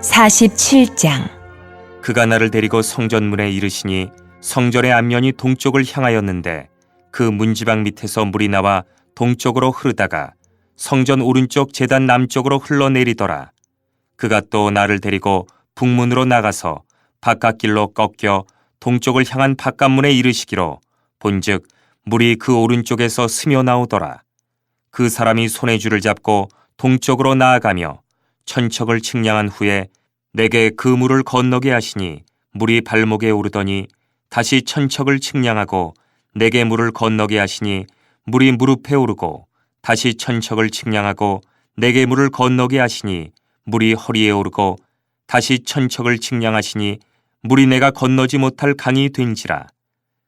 (47장) 그가 나를 데리고 성전문에 이르시니 성전의 앞면이 동쪽을 향하였는데 그 문지방 밑에서 물이 나와 동쪽으로 흐르다가 성전 오른쪽 제단 남쪽으로 흘러내리더라. 그가 또 나를 데리고 북문으로 나가서 바깥길로 꺾여 동쪽을 향한 바깥문에 이르시기로 본즉 물이 그 오른쪽에서 스며 나오더라. 그 사람이 손에 줄을 잡고 동쪽으로 나아가며 천척을 측량한 후에 내게 그 물을 건너게 하시니 물이 발목에 오르더니 다시 천척을 측량하고 내게 물을 건너게 하시니 물이 무릎에 오르고 다시 천척을 측량하고 내게 물을 건너게 하시니 물이 허리에 오르고 다시 천척을 측량하시니 물이 내가 건너지 못할 강이 된지라.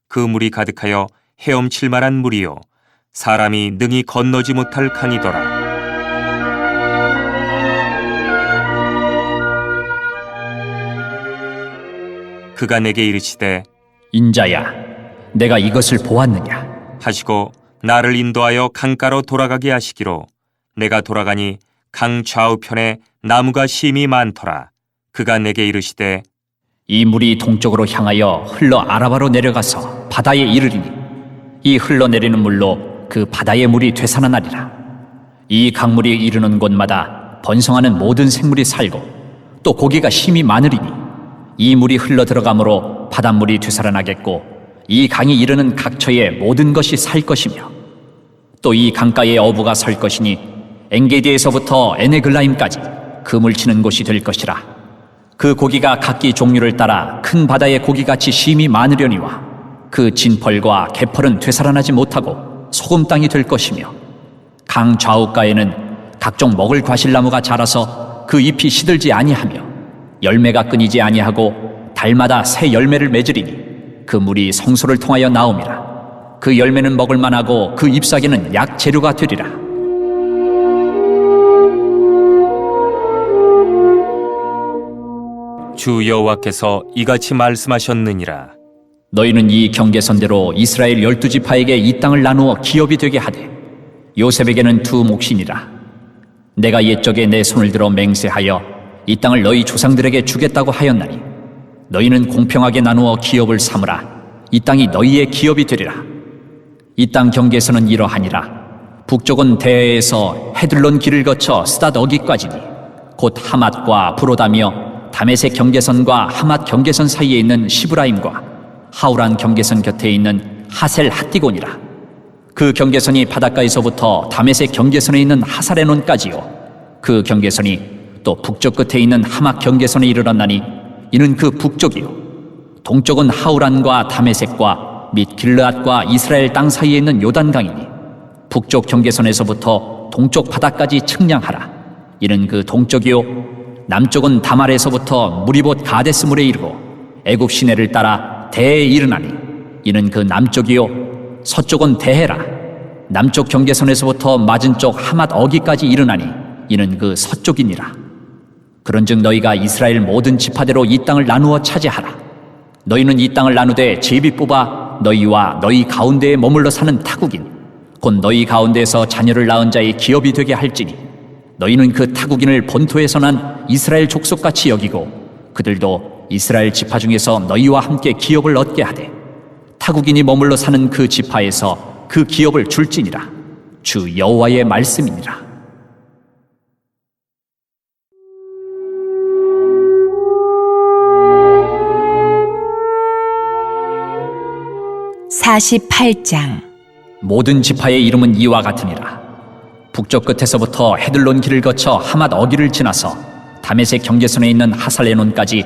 그 물이 가득하여 헤엄칠 만한 물이요 사람이 능히 건너지 못할 강이더라. 그가 내게 이르시되 인자야, 내가 이것을 보았느냐 하시고 나를 인도하여 강가로 돌아가게 하시기로 내가 돌아가니 강 좌우편에 나무가 심이 많더라. 그가 내게 이르시되 이 물이 동쪽으로 향하여 흘러 아라바로 내려가서 바다에 이르리니 이 흘러내리는 물로 그 바다의 물이 되살아나리라. 이 강물이 이르는 곳마다 번성하는 모든 생물이 살고 또 고기가 심이 많으리니 이 물이 흘러 들어가므로 바닷물이 되살아나겠고 이 강이 이르는 각처에 모든 것이 살 것이며 또 이 강가에 어부가 설 것이니 엔게디에서부터 에네글라임까지 그물 치는 곳이 될 것이라. 그 고기가 각기 종류를 따라 큰 바다의 고기같이 심이 많으려니와 그 진펄과 개펄은 되살아나지 못하고 소금 땅이 될 것이며 강 좌우가에는 각종 먹을 과실나무가 자라서 그 잎이 시들지 아니하며 열매가 끊이지 아니하고 달마다 새 열매를 맺으리니 그 물이 성소를 통하여 나옴이라. 그 열매는 먹을 만하고 그 잎사귀는 약 재료가 되리라. 주 여호와께서 이같이 말씀하셨느니라. 너희는 이 경계선대로 이스라엘 12지파에게 이 땅을 나누어 기업이 되게 하되 요셉에게는 두 몫이니라. 내가 옛적에 내 손을 들어 맹세하여 이 땅을 너희 조상들에게 주겠다고 하였나니 너희는 공평하게 나누어 기업을 삼으라. 이 땅이 너희의 기업이 되리라. 이 땅 경계선은 이러하니라. 북쪽은 대해에서 헤들론 길을 거쳐 스닷 어기까지니 곧 하맛과 브로다며 다메섹 경계선과 하맛 경계선 사이에 있는 시브라임과 하우란 경계선 곁에 있는 하셀 핫디곤이라. 그 경계선이 바닷가에서부터 다메섹 경계선에 있는 하사레논까지요. 그 경계선이 또 북쪽 끝에 있는 하맛 경계선에 이르렀나니 이는 그 북쪽이요. 동쪽은 하우란과 다메섹과 및 길르앗과 이스라엘 땅 사이에 있는 요단강이니 북쪽 경계선에서부터 동쪽 바다까지 측량하라. 이는 그 동쪽이요. 남쪽은 다말에서부터 무리봇 가데스물에 이르고 애굽 시내를 따라 대에 이르나니 이는 그 남쪽이요. 서쪽은 대해라. 남쪽 경계선에서부터 맞은쪽 하맛 어기까지 이르나니 이는 그 서쪽이니라. 그런즉 너희가 이스라엘 모든 지파대로 이 땅을 나누어 차지하라. 너희는 이 땅을 나누되 제비 뽑아 너희와 너희 가운데에 머물러 사는 타국인 곧 너희 가운데에서 자녀를 낳은 자의 기업이 되게 할지니 너희는 그 타국인을 본토에서 난 이스라엘 족속같이 여기고 그들도 이스라엘 지파 중에서 너희와 함께 기업을 얻게 하되 타국인이 머물러 사는 그 지파에서 그 기업을 줄지니라. 주 여호와의 말씀이니라. (48장) 모든 지파의 이름은 이와 같으니라. 북쪽 끝에서부터 헤들론 길을 거쳐 하맛 어기를 지나서 다메섹 경계선에 있는 하살레논까지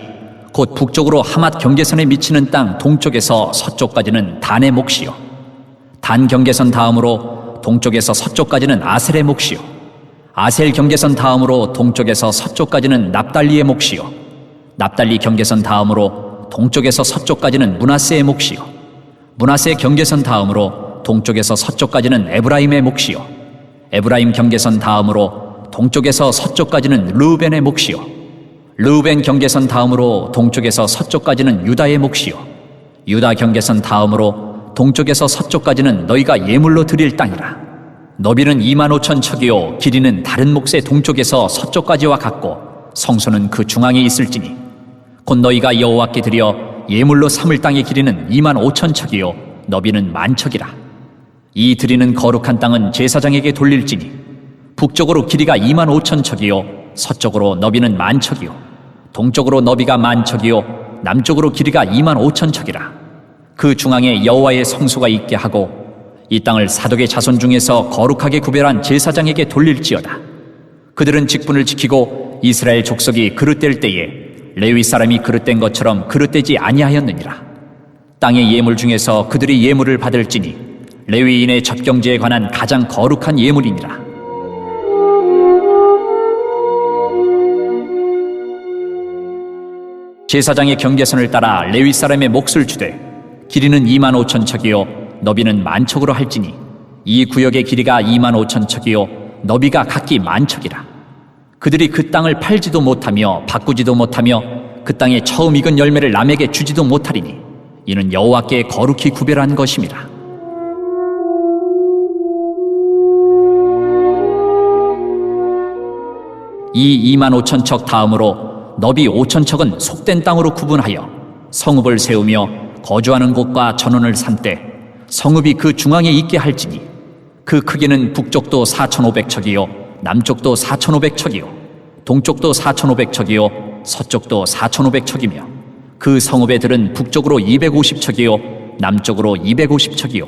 곧 북쪽으로 하맛 경계선에 미치는 땅 동쪽에서 서쪽까지는 단의 몫이요. 단 경계선 다음으로 동쪽에서 서쪽까지는 아셀의 몫이요. 아셀 경계선 다음으로 동쪽에서 서쪽까지는 납달리의 몫이요. 납달리 경계선 다음으로 동쪽에서 서쪽까지는 므낫세의 몫이요. 므낫세 경계선 다음으로 동쪽에서 서쪽까지는 에브라임의 몫이요. 에브라임 경계선 다음으로 동쪽에서 서쪽까지는 르우벤의 몫이요. 르우벤 경계선 다음으로 동쪽에서 서쪽까지는 유다의 몫이요. 유다 경계선 다음으로 동쪽에서 서쪽까지는 너희가 예물로 드릴 땅이라. 너비는 25,000척이요 길이는 다른 몫의 동쪽에서 서쪽까지와 같고 성소는 그 중앙에 있을지니 곧 너희가 여호와께 드려 예물로 삼을 땅의 길이는 25,000척이요 너비는 10,000척이라. 이 드리는 거룩한 땅은 제사장에게 돌릴지니 북쪽으로 길이가 25,000척이요 서쪽으로 너비는 10,000척이요 동쪽으로 너비가 10,000척이요 남쪽으로 길이가 25,000척이라. 그 중앙에 여호와의 성소가 있게 하고 이 땅을 사독의 자손 중에서 거룩하게 구별한 제사장에게 돌릴지어다. 그들은 직분을 지키고 이스라엘 족속이 그릇될 때에 레위 사람이 그릇된 것처럼 그릇되지 아니하였느니라. 땅의 예물 중에서 그들이 예물을 받을지니 레위인의 접경제에 관한 가장 거룩한 예물이니라. 제사장의 경계선을 따라 레위 사람의 몫을 주되 길이는 25,000척이요 너비는 10,000척으로 할지니 이 구역의 길이가 25,000척이요 너비가 각기 10,000척이라. 그들이 그 땅을 팔지도 못하며 바꾸지도 못하며 그 땅에 처음 익은 열매를 남에게 주지도 못하리니 이는 여호와께 거룩히 구별한 것임이라. 이 25,000척 다음으로 너비 5,000척은 속된 땅으로 구분하여 성읍을 세우며 거주하는 곳과 전원을 삼되 성읍이 그 중앙에 있게 할지니 그 크기는 북쪽도 4,500척이요 남쪽도 4,500척이요 동쪽도 4,500척이요 서쪽도 4,500척이며 그 성읍의 들은 북쪽으로 250척이요 남쪽으로 250척이요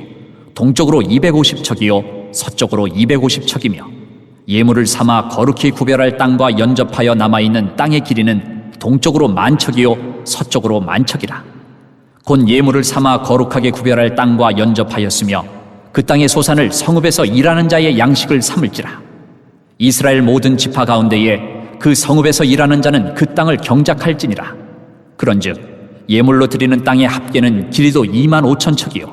동쪽으로 250척이요 서쪽으로 250척이며 예물을 삼아 거룩히 구별할 땅과 연접하여 남아있는 땅의 길이는 동쪽으로 10,000척이요 서쪽으로 10,000척이라. 곧 예물을 삼아 거룩하게 구별할 땅과 연접하였으며 그 땅의 소산을 성읍에서 일하는 자의 양식을 삼을지라. 이스라엘 모든 지파 가운데에 그 성읍에서 일하는 자는 그 땅을 경작할지니라. 그런즉 예물로 드리는 땅의 합계는 길이도 25,000척이요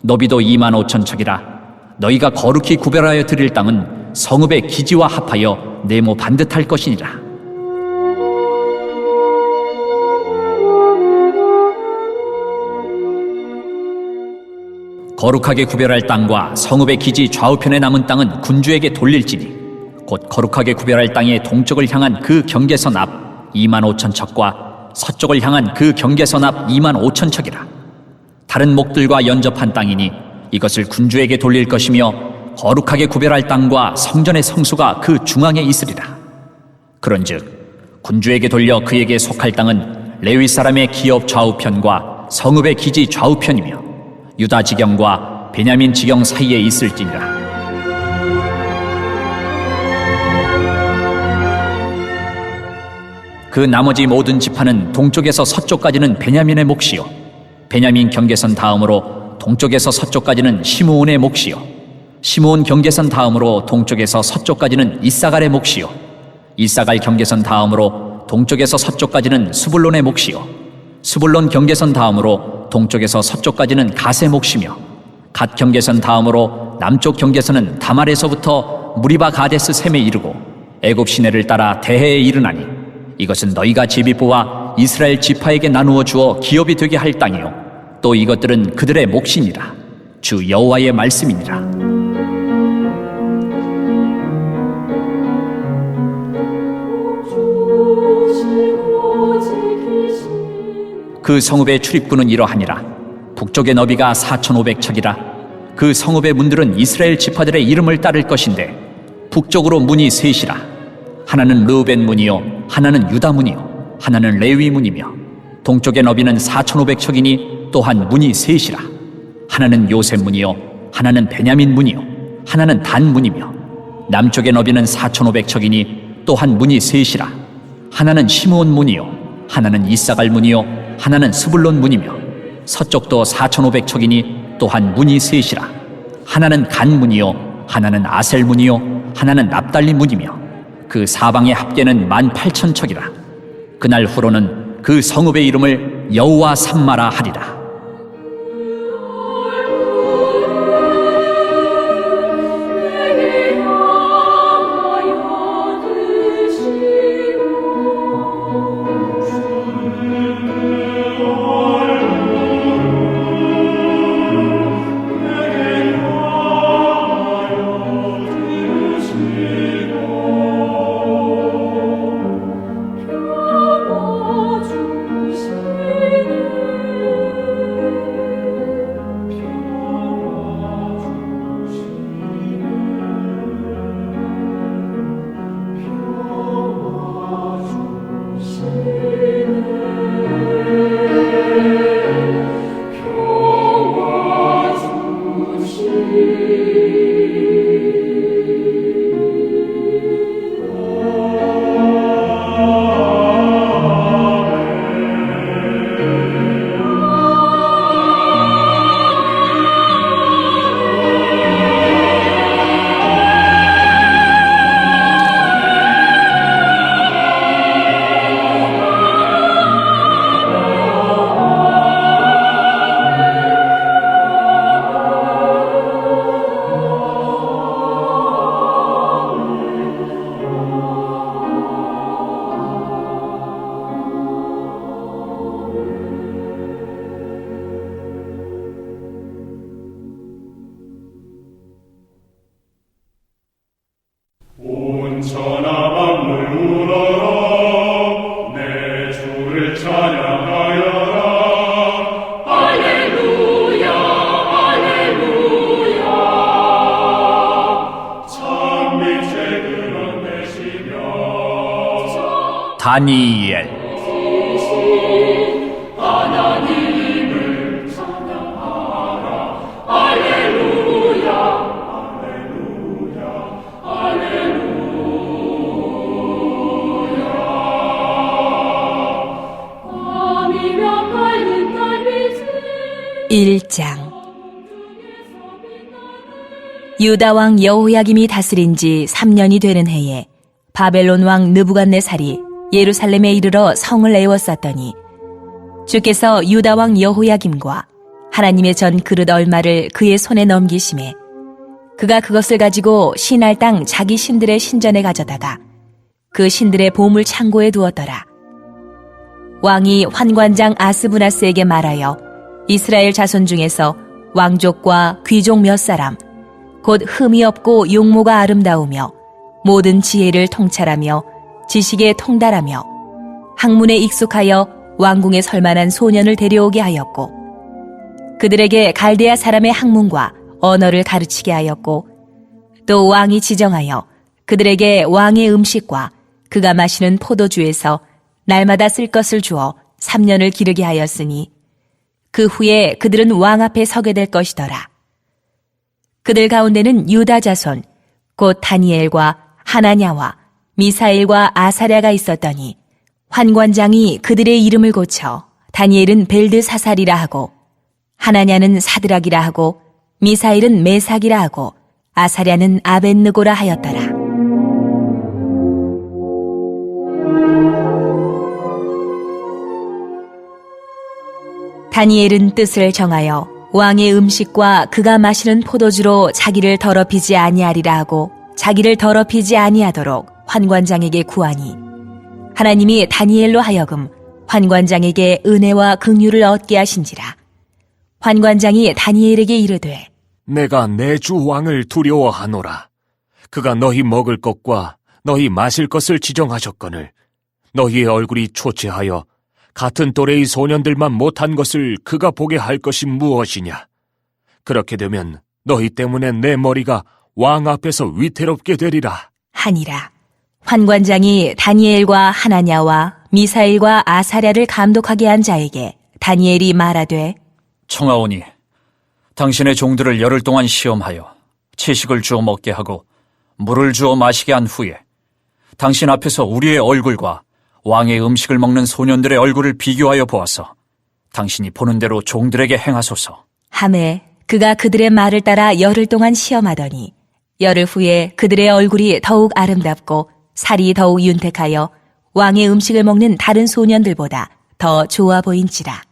너비도 25,000척이라. 너희가 거룩히 구별하여 드릴 땅은 성읍의 기지와 합하여 네모 반듯할 것이니라. 거룩하게 구별할 땅과 성읍의 기지 좌우편에 남은 땅은 군주에게 돌릴지니 곧 거룩하게 구별할 땅의 동쪽을 향한 그 경계선 앞 25,000척과 서쪽을 향한 그 경계선 앞 25,000척이라. 다른 목들과 연접한 땅이니 이것을 군주에게 돌릴 것이며 거룩하게 구별할 땅과 성전의 성소가 그 중앙에 있으리라. 그런즉 군주에게 돌려 그에게 속할 땅은 레위 사람의 기업 좌우편과 성읍의 기지 좌우편이며 유다 지경과 베냐민 지경 사이에 있을지니라. 그 나머지 모든 지파는 동쪽에서 서쪽까지는 베냐민의 몫이요 베냐민 경계선 다음으로 동쪽에서 서쪽까지는 시므온의 몫이요 시므온 경계선 다음으로 동쪽에서 서쪽까지는 이사갈의 몫이요 이사갈 경계선 다음으로 동쪽에서 서쪽까지는 스불론의 몫이요 스불론 경계선 다음으로 동쪽에서 서쪽까지는 갓의 몫이며 갓 경계선 다음으로 남쪽 경계선은 다말에서부터 무리바 가데스 셈에 이르고 애굽 시내를 따라 대해에 이르나니 이것은 너희가 제비 뽑아 이스라엘 지파에게 나누어 주어 기업이 되게 할 땅이요 또 이것들은 그들의 몫이니라. 주 여호와의 말씀이니라. 그 성읍의 출입구는 이러하니라. 북쪽의 너비가 4,500척이라. 그 성읍의 문들은 이스라엘 지파들의 이름을 따를 것인데 북쪽으로 문이 셋이라. 하나는 르우벤 문이요 하나는 유다 문이요 하나는 레위 문이며 동쪽의 너비는 4,500척이니 또한 문이 셋이라. 하나는 요셉 문이요 하나는 베냐민 문이요 하나는 단 문이며 남쪽의 너비는 4,500척이니 또한 문이 셋이라. 하나는 시므온 문이요 하나는 이사갈 문이요 하나는 스불론 문이며 서쪽도 4,500척이니 또한 문이 셋이라. 하나는 간 문이요 하나는 아셀 문이요 하나는 납달리 문이며 그 사방의 합계는 18,000척이라. 그날 후로는 그 성읍의 이름을 여호와 삼마라 하리라. 온 천하 만물 울어라 내 주를 찬양하여라 할렐루야 할렐루야 참 빛의 근원 되시며 다니엘. 하나님을 찬양하라 할렐루야 할렐루야 밤이며 밝은 달빛이 1장 유다 왕 여호야김이 다스린 지 3년이 되는 해에 바벨론 왕 느부갓네살이 예루살렘에 이르러 성을 에워쌌더니 주께서 유다 왕 여호야김과 하나님의 전 그릇 얼마를 그의 손에 넘기심에 그가 그것을 가지고 신할 땅 자기 신들의 신전에 가져다가 그 신들의 보물 창고에 두었더라. 왕이 환관장 아스부나스에게 말하여 이스라엘 자손 중에서 왕족과 귀족 몇 사람 곧 흠이 없고 용모가 아름다우며 모든 지혜를 통찰하며 지식에 통달하며 학문에 익숙하여 왕궁에 설만한 소년을 데려오게 하였고 그들에게 갈대아 사람의 학문과 언어를 가르치게 하였고 또 왕이 지정하여 그들에게 왕의 음식과 그가 마시는 포도주에서 날마다 쓸 것을 주어 3년을 기르게 하였으니 그 후에 그들은 왕 앞에 서게 될 것이더라. 그들 가운데는 유다 자손 곧 다니엘과 하나냐와 미사엘과 아사랴가 있었더니 환관장이 그들의 이름을 고쳐 다니엘은 벨드사살이라 하고 하나냐는 사드락이라 하고 미사엘은 메삭이라 하고 아사랴는 아벳느고라 하였더라. 다니엘은 뜻을 정하여 왕의 음식과 그가 마시는 포도주로 자기를 더럽히지 아니하리라 하고 자기를 더럽히지 아니하도록 환관장에게 구하니 하나님이 다니엘로 하여금 환관장에게 은혜와 긍휼을 얻게 하신지라. 환관장이 다니엘에게 이르되 내가 내 주 왕을 두려워하노라. 그가 너희 먹을 것과 너희 마실 것을 지정하셨거늘 너희의 얼굴이 초췌하여 같은 또래의 소년들만 못한 것을 그가 보게 할 것이 무엇이냐. 그렇게 되면 너희 때문에 내 머리가 왕 앞에서 위태롭게 되리라. 하니라. 환관장이 다니엘과 하나냐와 미사엘과 아사랴를 감독하게 한 자에게 다니엘이 말하되 청하오니 당신의 종들을 열흘 동안 시험하여 채식을 주어 먹게 하고 물을 주어 마시게 한 후에 당신 앞에서 우리의 얼굴과 왕의 음식을 먹는 소년들의 얼굴을 비교하여 보아서 당신이 보는 대로 종들에게 행하소서. 하매 그가 그들의 말을 따라 열흘 동안 시험하더니 열흘 후에 그들의 얼굴이 더욱 아름답고 살이 더욱 윤택하여 왕의 음식을 먹는 다른 소년들보다 더 좋아 보인지라.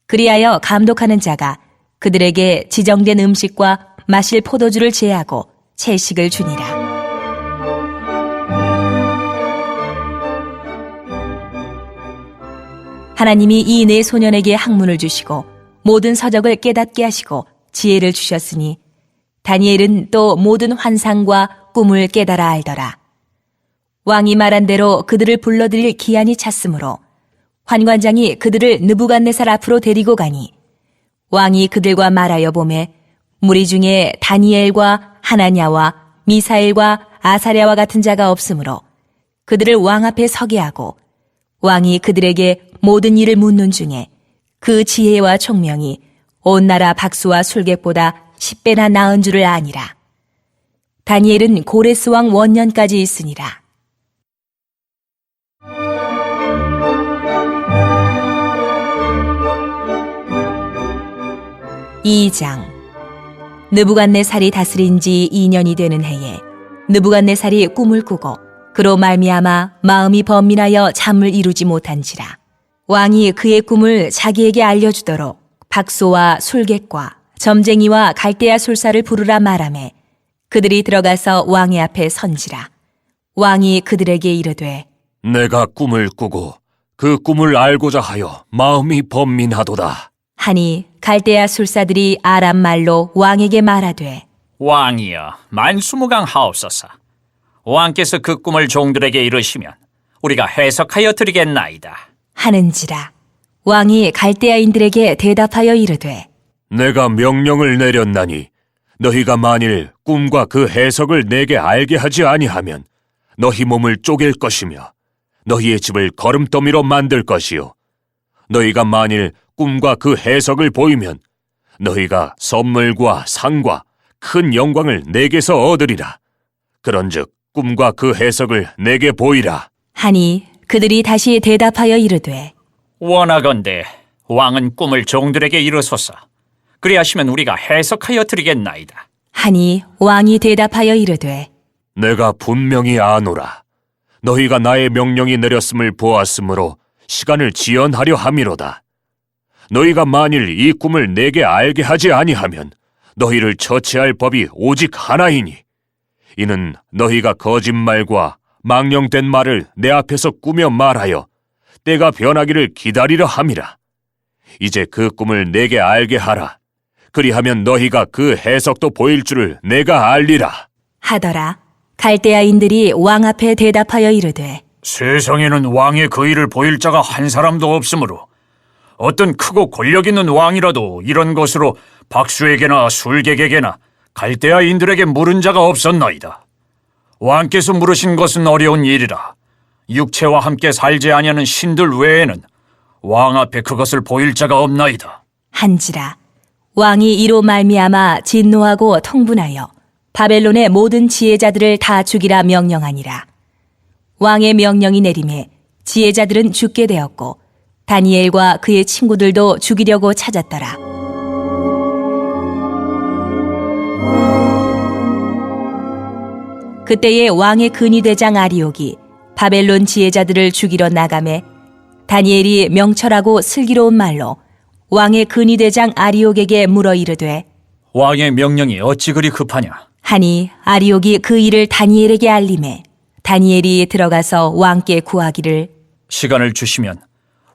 그리하여 감독하는 자가 그들에게 지정된 음식과 마실 포도주를 제하고 채식을 주니라. 하나님이 이 네 소년에게 학문을 주시고 모든 서적을 깨닫게 하시고 지혜를 주셨으니 다니엘은 또 모든 환상과 꿈을 깨달아 알더라. 왕이 말한 대로 그들을 불러들일 기한이 찼으므로 환관장이 그들을 느부갓네살 앞으로 데리고 가니 왕이 그들과 말하여 보매 무리 중에 다니엘과 하나냐와 미사엘과 아사랴와 같은 자가 없으므로 그들을 왕 앞에 서게 하고 왕이 그들에게 모든 일을 묻는 중에 그 지혜와 총명이 온 나라 박수와 술객보다 10배나 나은 줄을 아니라. 다니엘은 고레스 왕 원년까지 있으니라. 2장. 느부갓네살이 다스린 지 2년이 되는 해에 느부갓네살이 꿈을 꾸고 그로 말미암아 마음이 번민하여 잠을 이루지 못한지라. 왕이 그의 꿈을 자기에게 알려주도록 박소와 술객과 점쟁이와 갈대아 술사를 부르라 말하매 그들이 들어가서 왕의 앞에 선지라. 왕이 그들에게 이르되 내가 꿈을 꾸고 그 꿈을 알고자 하여 마음이 번민하도다. 하니 갈대아 술사들이 아람 말로 왕에게 말하되 왕이여, 만수무강하옵소서. 왕께서 그 꿈을 종들에게 이르시면 우리가 해석하여 드리겠나이다. 하는지라. 왕이 갈대아인들에게 대답하여 이르되 내가 명령을 내렸나니 너희가 만일 꿈과 그 해석을 내게 알게 하지 아니하면 너희 몸을 쪼갤 것이며 너희의 집을 거름더미로 만들 것이요 너희가 만일 꿈과 그 해석을 보이면 너희가 선물과 상과 큰 영광을 내게서 얻으리라. 그런즉 꿈과 그 해석을 내게 보이라. 하니 그들이 다시 대답하여 이르되 원하건대 왕은 꿈을 종들에게 이르소서. 그리하시면 우리가 해석하여 드리겠나이다. 하니 왕이 대답하여 이르되 내가 분명히 아노라. 너희가 나의 명령이 내렸음을 보았으므로 시간을 지연하려 함이로다. 너희가 만일 이 꿈을 내게 알게 하지 아니하면 너희를 처치할 법이 오직 하나이니 이는 너희가 거짓말과 망령된 말을 내 앞에서 꾸며 말하여 때가 변하기를 기다리려 함이라. 이제 그 꿈을 내게 알게 하라. 그리하면 너희가 그 해석도 보일 줄을 내가 알리라. 하더라. 갈대아인들이 왕 앞에 대답하여 이르되 세상에는 왕의 그 일을 보일 자가 한 사람도 없으므로 어떤 크고 권력 있는 왕이라도 이런 것으로 박수에게나 술객에게나 갈대아인들에게 물은 자가 없었나이다. 왕께서 물으신 것은 어려운 일이라. 육체와 함께 살지 아니하는 신들 외에는 왕 앞에 그것을 보일 자가 없나이다. 한지라. 왕이 이로 말미암아 진노하고 통분하여 바벨론의 모든 지혜자들을 다 죽이라 명령하니라. 왕의 명령이 내림에 지혜자들은 죽게 되었고 다니엘과 그의 친구들도 죽이려고 찾았더라. 그때에 왕의 근위대장 아리옥이 바벨론 지혜자들을 죽이러 나가매 다니엘이 명철하고 슬기로운 말로 왕의 근위대장 아리옥에게 물어 이르되 왕의 명령이 어찌 그리 급하냐? 하니 아리옥이 그 일을 다니엘에게 알림해 다니엘이 들어가서 왕께 구하기를 시간을 주시면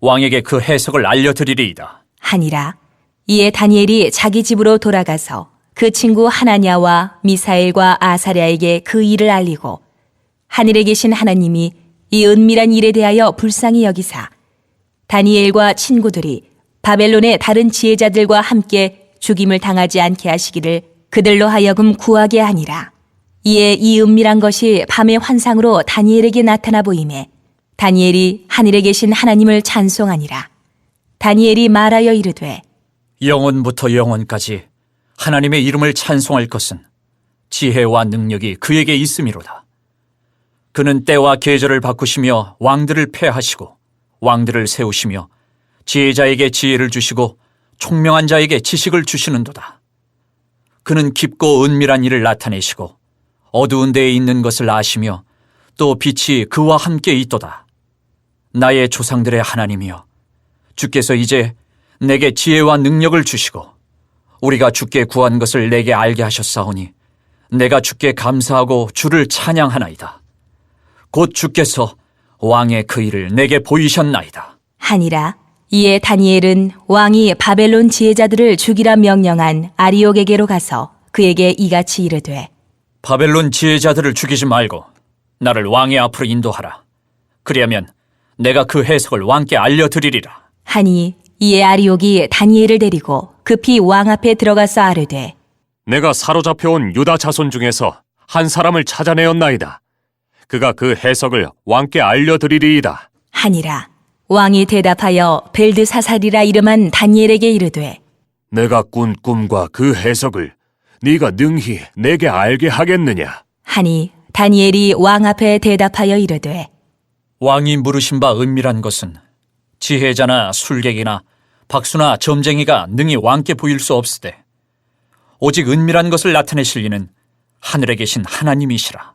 왕에게 그 해석을 알려드리리이다. 하니라. 이에 다니엘이 자기 집으로 돌아가서 그 친구 하나냐와 미사엘과 아사랴에게 그 일을 알리고 하늘에 계신 하나님이 이 은밀한 일에 대하여 불쌍히 여기사 다니엘과 친구들이 바벨론의 다른 지혜자들과 함께 죽임을 당하지 않게 하시기를 그들로 하여금 구하게 하니라. 이에 이 은밀한 것이 밤의 환상으로 다니엘에게 나타나 보이매 다니엘이 하늘에 계신 하나님을 찬송하니라. 다니엘이 말하여 이르되 영원부터 영원까지 하나님의 이름을 찬송할 것은 지혜와 능력이 그에게 있음이로다. 그는 때와 계절을 바꾸시며 왕들을 패하시고 왕들을 세우시며 지혜자에게 지혜를 주시고 총명한 자에게 지식을 주시는도다. 그는 깊고 은밀한 일을 나타내시고 어두운 데에 있는 것을 아시며 또 빛이 그와 함께 있도다. 나의 조상들의 하나님이여, 주께서 이제 내게 지혜와 능력을 주시고 우리가 주께 구한 것을 내게 알게 하셨사오니 내가 주께 감사하고 주를 찬양하나이다. 곧 주께서 왕의 그 일을 내게 보이셨나이다. 하니라. 이에 다니엘은 왕이 바벨론 지혜자들을 죽이라 명령한 아리옥에게로 가서 그에게 이같이 이르되 바벨론 지혜자들을 죽이지 말고 나를 왕의 앞으로 인도하라. 그리하면 내가 그 해석을 왕께 알려드리리라. 하니 이에 아리옥이 다니엘을 데리고 급히 왕 앞에 들어가서 아뢰되 내가 사로잡혀온 유다 자손 중에서 한 사람을 찾아내었나이다. 그가 그 해석을 왕께 알려드리리이다. 하니라. 왕이 대답하여 벨드사살이라 이름한 다니엘에게 이르되 내가 꾼 꿈과 그 해석을 네가 능히 내게 알게 하겠느냐? 하니 다니엘이 왕 앞에 대답하여 이르되 왕이 물으신 바 은밀한 것은 지혜자나 술객이나 박수나 점쟁이가 능히 왕께 보일 수 없으되 오직 은밀한 것을 나타내실 이는 하늘에 계신 하나님이시라.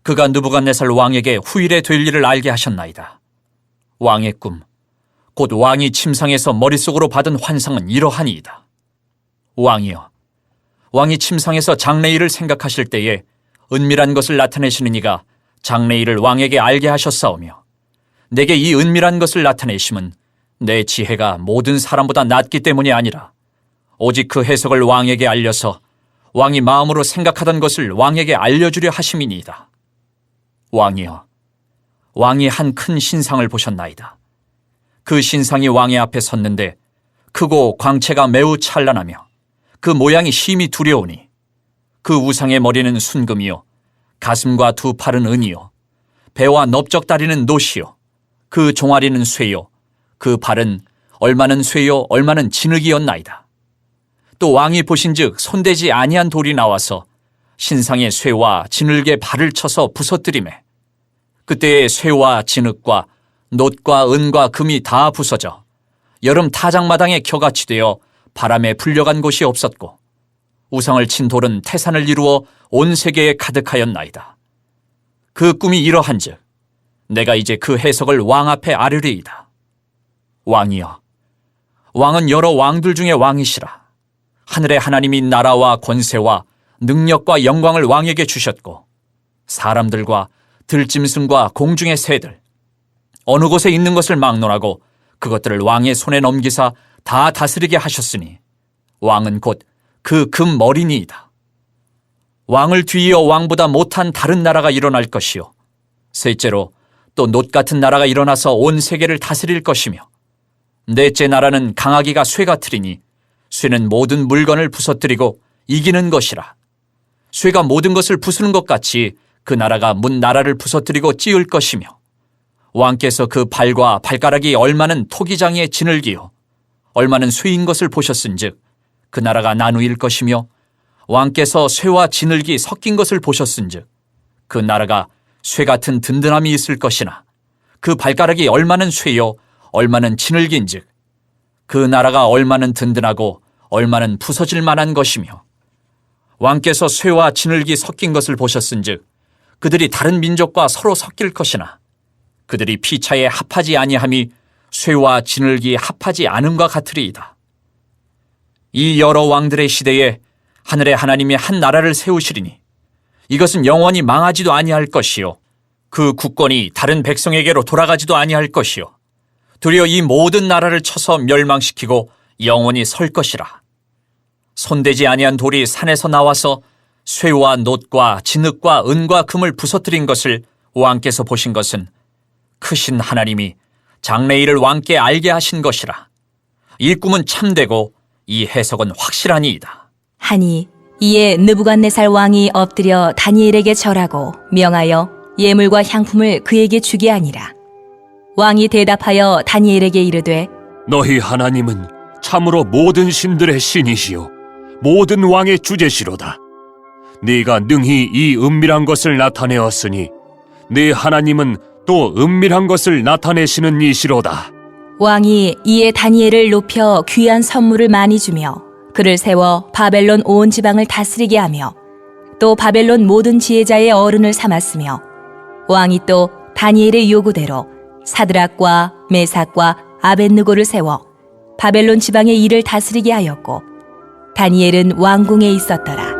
그가 느부갓네살 왕에게 후일에 될 일을 알게 하셨나이다. 왕의 꿈, 곧 왕이 침상에서 머릿속으로 받은 환상은 이러하니이다. 왕이여, 왕이 침상에서 장래일을 생각하실 때에 은밀한 것을 나타내시는 이가 장래일을 왕에게 알게 하셨사오며 내게 이 은밀한 것을 나타내심은 내 지혜가 모든 사람보다 낮기 때문이 아니라 오직 그 해석을 왕에게 알려서 왕이 마음으로 생각하던 것을 왕에게 알려주려 하심이니이다. 왕이여, 왕이 한 큰 신상을 보셨나이다. 그 신상이 왕의 앞에 섰는데 크고 광채가 매우 찬란하며 그 모양이 심히 두려우니 그 우상의 머리는 순금이요 가슴과 두 팔은 은이요 배와 넓적다리는 노시요 그 종아리는 쇠요 그 발은 얼마는 쇠요 얼마는 진흙이었나이다. 또 왕이 보신즉 손대지 아니한 돌이 나와서 신상의 쇠와 진흙의 발을 쳐서 부서뜨리매 그때의 쇠와 진흙과 놋과 은과 금이 다 부서져 여름 타작마당에 겨같이 되어 바람에 불려간 곳이 없었고 우상을 친 돌은 태산을 이루어 온 세계에 가득하였나이다. 그 꿈이 이러한즉 내가 이제 그 해석을 왕 앞에 아뢰리이다. 왕이여, 왕은 여러 왕들 중에 왕이시라. 하늘의 하나님이 나라와 권세와 능력과 영광을 왕에게 주셨고 사람들과 들짐승과 공중의 새들 어느 곳에 있는 것을 막론하고 그것들을 왕의 손에 넘기사 다 다스리게 하셨으니 왕은 곧 그 금머리니이다. 왕을 뒤이어 왕보다 못한 다른 나라가 일어날 것이요 셋째로 또 놋 같은 나라가 일어나서 온 세계를 다스릴 것이며 넷째 나라는 강아기가 쇠 같으리니 쇠는 모든 물건을 부서뜨리고 이기는 것이라. 쇠가 모든 것을 부수는 것 같이 그 나라가 문 나라를 부서뜨리고 찌을 것이며 왕께서 그 발과 발가락이 얼마는 토기장이의 진흙이요 얼마는 쇠인 것을 보셨은즉 그 나라가 나누일 것이며 왕께서 쇠와 진흙이 섞인 것을 보셨은즉 그 나라가 쇠 같은 든든함이 있을 것이나 그 발가락이 얼마는 쇠요 얼마는 진흙인즉 그 나라가 얼마는 든든하고 얼마는 부서질 만한 것이며 왕께서 쇠와 진흙이 섞인 것을 보셨은즉 그들이 다른 민족과 서로 섞일 것이나 그들이 피차에 합하지 아니함이 쇠와 진흙이 합하지 않음과 같으리이다. 이 여러 왕들의 시대에 하늘의 하나님이 한 나라를 세우시리니 이것은 영원히 망하지도 아니할 것이요 그 국권이 다른 백성에게로 돌아가지도 아니할 것이요 도리어 이 모든 나라를 쳐서 멸망시키고 영원히 설 것이라. 손대지 아니한 돌이 산에서 나와서 쇠와 놋과 진흙과 은과 금을 부서뜨린 것을 왕께서 보신 것은 크신 하나님이 장래일을 왕께 알게 하신 것이라. 이 꿈은 참되고 이 해석은 확실하니이다. 하니 이에 느부갓네살 왕이 엎드려 다니엘에게 절하고 명하여 예물과 향품을 그에게 주게 하니라. 왕이 대답하여 다니엘에게 이르되 너희 하나님은 참으로 모든 신들의 신이시요 모든 왕의 주제시로다. 네가 능히 이 은밀한 것을 나타내었으니 네 하나님은 또 은밀한 것을 나타내시는 이시로다. 왕이 이에 다니엘을 높여 귀한 선물을 많이 주며 그를 세워 바벨론 온 지방을 다스리게 하며 또 바벨론 모든 지혜자의 어른을 삼았으며 왕이 또 다니엘의 요구대로 사드락과 메삭과 아벳느고를 세워 바벨론 지방의 일을 다스리게 하였고 다니엘은 왕궁에 있었더라.